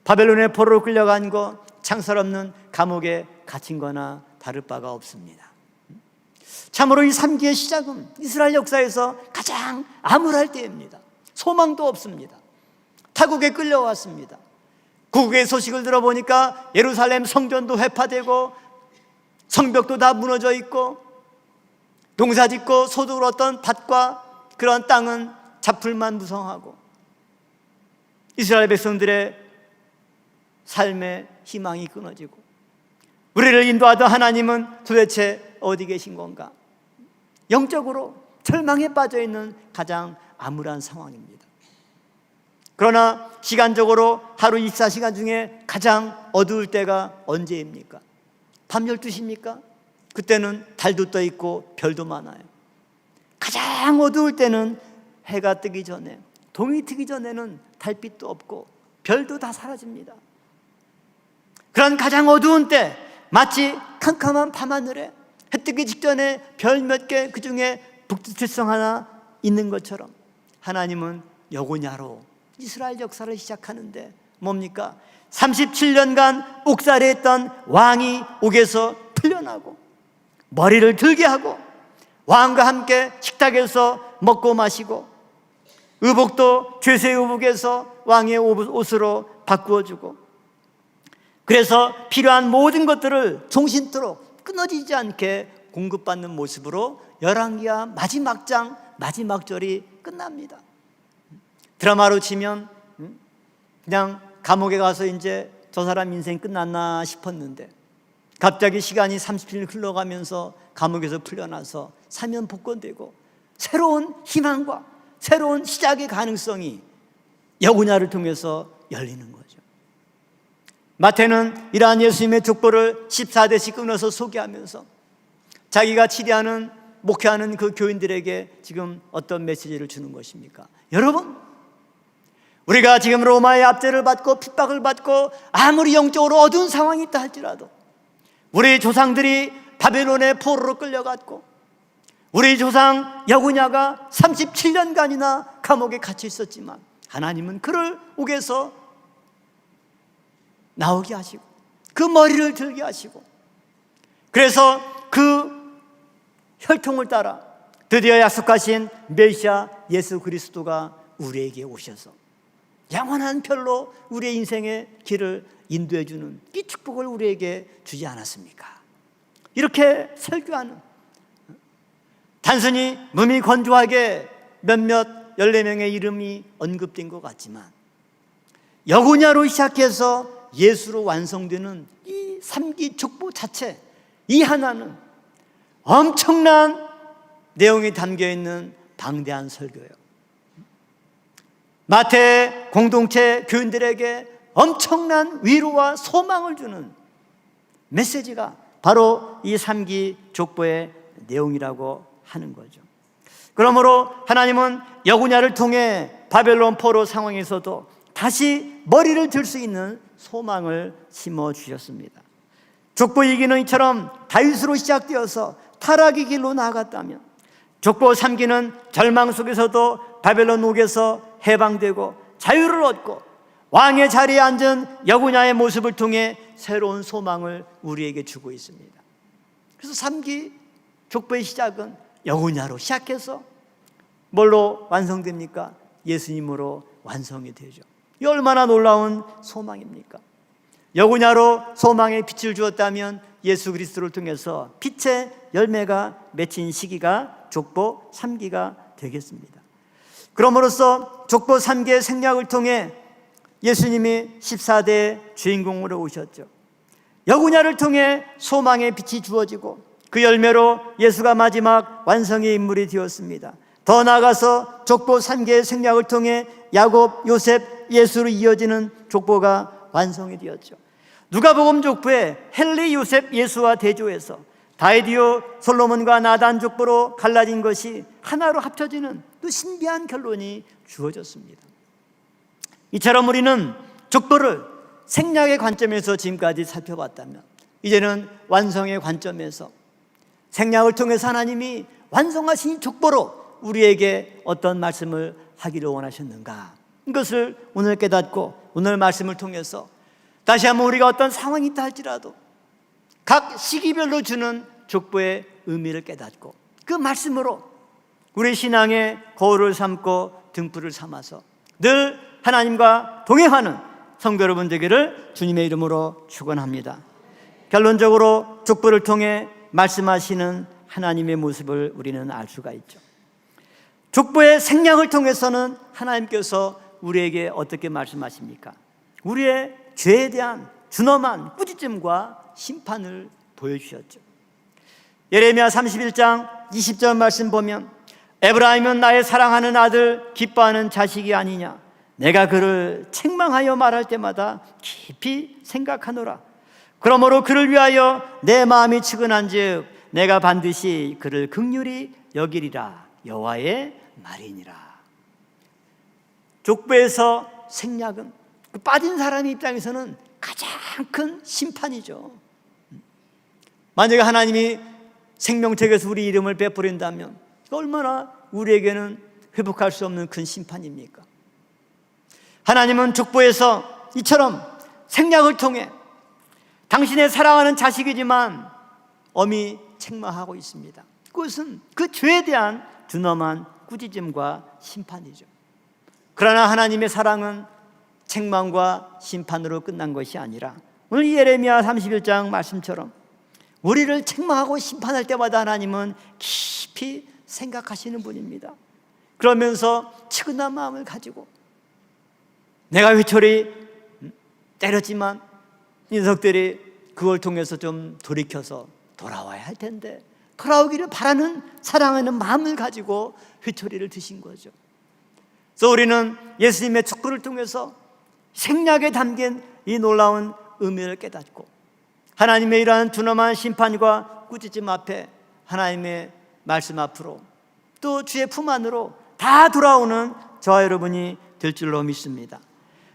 바벨론의 포로로 끌려간 거 창살 없는 감옥에 갇힌 거나 다를 바가 없습니다. 참으로 이 3기의 시작은 이스라엘 역사에서 가장 암울할 때입니다. 소망도 없습니다. 타국에 끌려왔습니다. 구국의 소식을 들어보니까 예루살렘 성전도 회파되고 성벽도 다 무너져 있고 농사짓고 소득을 얻던 밭과 그런 땅은 잡풀만 무성하고 이스라엘 백성들의 삶의 희망이 끊어지고 우리를 인도하던 하나님은 도대체 어디 계신 건가? 영적으로 절망에 빠져 있는 가장 암울한 상황입니다. 그러나 시간적으로 하루 24시간 중에 가장 어두울 때가 언제입니까? 밤 12시입니까? 그때는 달도 떠 있고 별도 많아요. 가장 어두울 때는 해가 뜨기 전에, 동이 트기 전에는 달빛도 없고 별도 다 사라집니다. 그런 가장 어두운 때 마치 캄캄한 밤하늘에 해 뜨기 직전에 별 몇 개 그중에 북두칠성 하나 있는 것처럼 하나님은 여고냐로 이스라엘 역사를 시작하는데 뭡니까? 37년간 옥살이했던 왕이 옥에서 풀려나고 머리를 들게 하고 왕과 함께 식탁에서 먹고 마시고 의복도 죄수의 의복에서 왕의 옷으로 바꾸어주고 그래서 필요한 모든 것들을 종신토록 끊어지지 않게 공급받는 모습으로 열왕기하 마지막 장 마지막 절이 끝납니다. 드라마로 치면 그냥 감옥에 가서 이제 저 사람 인생 끝났나 싶었는데 갑자기 시간이 30일 흘러가면서 감옥에서 풀려나서 사면 복권되고 새로운 희망과 새로운 시작의 가능성이 여고냐를 통해서 열리는 거죠. 마태는 이러한 예수님의 족보를 14대씩 끊어서 소개하면서 자기가 치리하는 목회하는 그 교인들에게 지금 어떤 메시지를 주는 것입니까? 여러분, 우리가 지금 로마의 압제를 받고 핍박을 받고 아무리 영적으로 어두운 상황이 있다 할지라도, 우리 조상들이 바벨론의 포로로 끌려갔고 우리 조상 여구냐가 37년간이나 감옥에 갇혀 있었지만 하나님은 그를 옥에서 나오게 하시고 그 머리를 들게 하시고, 그래서 그 혈통을 따라 드디어 약속하신 메시아 예수 그리스도가 우리에게 오셔서 영원한 별로 우리의 인생의 길을 인도해 주는 이 축복을 우리에게 주지 않았습니까? 이렇게 설교하는, 단순히 몸이 건조하게 몇몇 14명의 이름이 언급된 것 같지만 여구냐로 시작해서 예수로 완성되는 이 3기 족보 자체, 이 하나는 엄청난 내용이 담겨있는 방대한 설교예요. 마태 공동체 교인들에게 엄청난 위로와 소망을 주는 메시지가 바로 이 3기 족보의 내용이라고 하는 거죠. 그러므로 하나님은 여구냐를 통해 바벨론 포로 상황에서도 다시 머리를 들 수 있는 소망을 심어주셨습니다. 족보 이기는 이처럼 다윗으로 시작되어서 타락의 길로 나아갔다면, 족보 3기는 절망 속에서도 바벨론 옥에서 해방되고 자유를 얻고 왕의 자리에 앉은 여구냐의 모습을 통해 새로운 소망을 우리에게 주고 있습니다. 그래서 3기 족보의 시작은 여구냐로 시작해서 뭘로 완성됩니까? 예수님으로 완성이 되죠. 이 얼마나 놀라운 소망입니까? 여구냐로 소망의 빛을 주었다면 예수 그리스도를 통해서 빛의 열매가 맺힌 시기가 족보 3기가 되겠습니다. 그럼으로써 족보 3기의 생략을 통해 예수님이 14대의 주인공으로 오셨죠. 여구냐를 통해 소망의 빛이 주어지고 그 열매로 예수가 마지막 완성의 인물이 되었습니다. 더 나아가서 족보 3기의 생략을 통해 야곱, 요셉, 예수로 이어지는 족보가 완성이 되었죠. 누가복음 족보에 헨리, 요셉, 예수와 대조해서 다윗이요 솔로몬과 나단 족보로 갈라진 것이 하나로 합쳐지는 또 신비한 결론이 주어졌습니다. 이처럼 우리는 족보를 생략의 관점에서 지금까지 살펴봤다면, 이제는 완성의 관점에서 생략을 통해서 하나님이 완성하신 족보로 우리에게 어떤 말씀을 하기를 원하셨는가, 이것을 오늘 깨닫고 오늘 말씀을 통해서 다시 한번 우리가 어떤 상황이 있다 할지라도 각 시기별로 주는 족보의 의미를 깨닫고 그 말씀으로 우리 신앙의 거울을 삼고 등불을 삼아서 늘 하나님과 동행하는 성도 여러분 되기를 주님의 이름으로 축원합니다. 결론적으로 족보를 통해 말씀하시는 하나님의 모습을 우리는 알 수가 있죠. 족보의 생략을 통해서는 하나님께서 우리에게 어떻게 말씀하십니까? 우리의 죄에 대한 준엄한 꾸짖음과 심판을 보여주셨죠. 예레미야 31장 20절 말씀 보면, 에브라임은 나의 사랑하는 아들, 기뻐하는 자식이 아니냐. 내가 그를 책망하여 말할 때마다 깊이 생각하노라. 그러므로 그를 위하여 내 마음이 측은한즉 내가 반드시 그를 긍휼히 여기리라. 여호와의 말이니라. 족보에서 생략은 그 빠진 사람의 입장에서는 가장 큰 심판이죠. 만약에 하나님이 생명책에서 우리 이름을 빼버린다면 얼마나 우리에게는 회복할 수 없는 큰 심판입니까? 하나님은 족보에서 이처럼 생략을 통해 당신의 사랑하는 자식이지만 엄히 책망하고 있습니다. 그것은 그 죄에 대한 준엄한 꾸짖음과 심판이죠. 그러나 하나님의 사랑은 책망과 심판으로 끝난 것이 아니라 오늘 예레미야 31장 말씀처럼 우리를 책망하고 심판할 때마다 하나님은 깊이 생각하시는 분입니다. 그러면서 측은한 마음을 가지고 내가 회초리 때렸지만 이 녀석들이 그걸 통해서 좀 돌이켜서 돌아와야 할 텐데 돌아오기를 바라는 사랑하는 마음을 가지고 회초리를 드신 거죠. 그래서 우리는 예수님의 족보를 통해서 생략에 담긴 이 놀라운 의미를 깨닫고 하나님의 이러한 두놈한 심판과 꾸짖음 앞에 하나님의 말씀 앞으로 또 주의 품 안으로 다 돌아오는 저와 여러분이 될 줄로 믿습니다.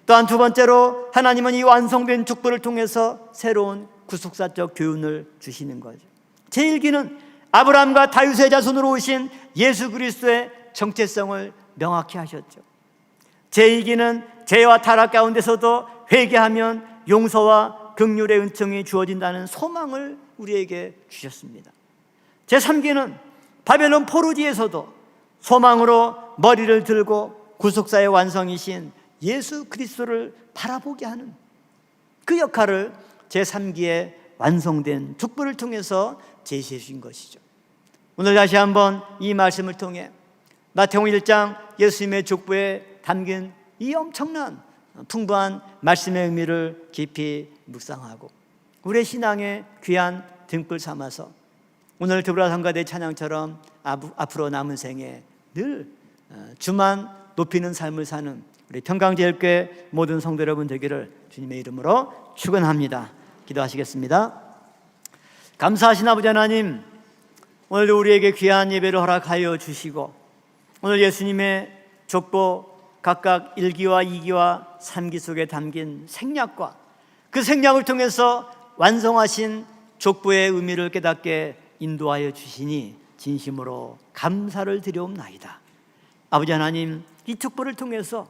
또한 두 번째로 하나님은 이 완성된 축복을 통해서 새로운 구속사적 교훈을 주시는 거죠. 제1기는 아브라함과 다윗의 자손으로 오신 예수 그리스도의 정체성을 명확히 하셨죠. 제2기는 죄와 타락 가운데서도 회개하면 용서와 긍휼의 은총이 주어진다는 소망을 우리에게 주셨습니다. 제3기는 바벨론 포로지에서도 소망으로 머리를 들고 구속사의 완성이신 예수 그리스도를 바라보게 하는 그 역할을 제3기의 완성된 축복을 통해서 제시해 주신 것이죠. 오늘 다시 한번 이 말씀을 통해 마태복음 1장 예수님의 족보에 담긴 이 엄청난 풍부한 말씀의 의미를 깊이 묵상하고 우리의 신앙의 귀한 등불 삼아서 오늘 드보라 성가대 찬양처럼 앞으로 남은 생에 늘 주만 높이는 삶을 사는 우리 평강제일교회 모든 성도 여러분 되기를 주님의 이름으로 축원합니다. 기도하시겠습니다. 감사하신 아버지 하나님, 오늘도 우리에게 귀한 예배를 허락하여 주시고 오늘 예수님의 족보 각각 1기와 2기와 3기 속에 담긴 생략과 그 생략을 통해서 완성하신 족보의 의미를 깨닫게 인도하여 주시니 진심으로 감사를 드려옵나이다. 아버지 하나님, 이 족보를 통해서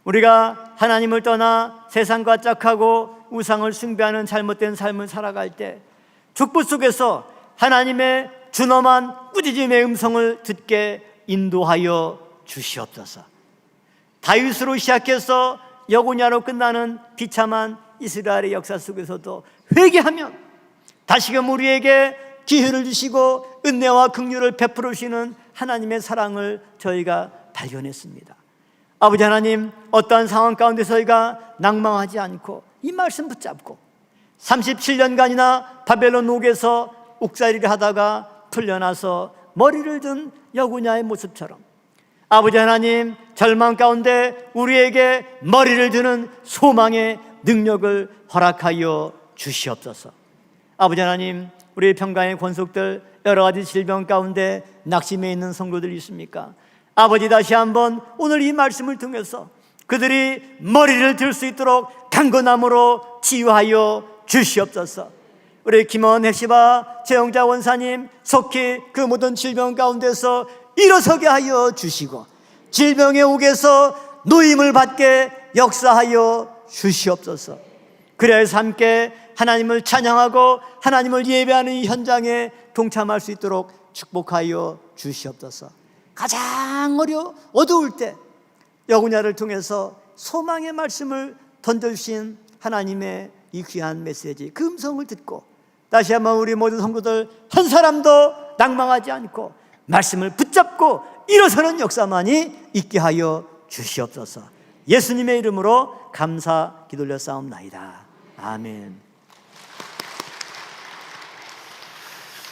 우리가 하나님을 떠나 세상과 짝하고 우상을 숭배하는 잘못된 삶을 살아갈 때 족보 속에서 하나님의 준엄한 꾸짖음의 음성을 듣게 인도하여 주시옵소서. 다윗으로 시작해서 여고냐로 끝나는 비참한 이스라엘의 역사 속에서도 회개하면 다시금 우리에게 기회를 주시고 은혜와 긍휼을 베풀어 주시는 하나님의 사랑을 저희가 발견했습니다. 아버지 하나님, 어떠한 상황 가운데 저희가 낭망하지 않고 이 말씀 붙잡고 37년간이나 바벨론 옥에서 옥살이를 하다가 풀려나서 머리를 든 여고냐의 모습처럼 아버지 하나님, 절망 가운데 우리에게 머리를 드는 소망의 능력을 허락하여 주시옵소서. 아버지 하나님, 우리 평강의 권속들 여러 가지 질병 가운데 낙심해 있는 성도들이 있습니까? 아버지, 다시 한번 오늘 이 말씀을 통해서 그들이 머리를 들 수 있도록 강건함으로 치유하여 주시옵소서. 우리 김원 핵시바 최영자 원사님 속히 그 모든 질병 가운데서 일어서게 하여 주시고 질병의 옥에서 노임을 받게 역사하여 주시옵소서. 그래서 함께 하나님을 찬양하고 하나님을 예배하는 이 현장에 동참할 수 있도록 축복하여 주시옵소서. 가장 어두울 때 여고냐를 통해서 소망의 말씀을 던져주신 하나님의 이 귀한 메시지, 그 음성을 듣고 다시 한번 우리 모든 성도들 한 사람도 낭망하지 않고 말씀을 붙잡고 일어서는 역사만이 있게 하여 주시옵소서. 예수님의 이름으로 감사 기도려 싸움나이다. 아멘.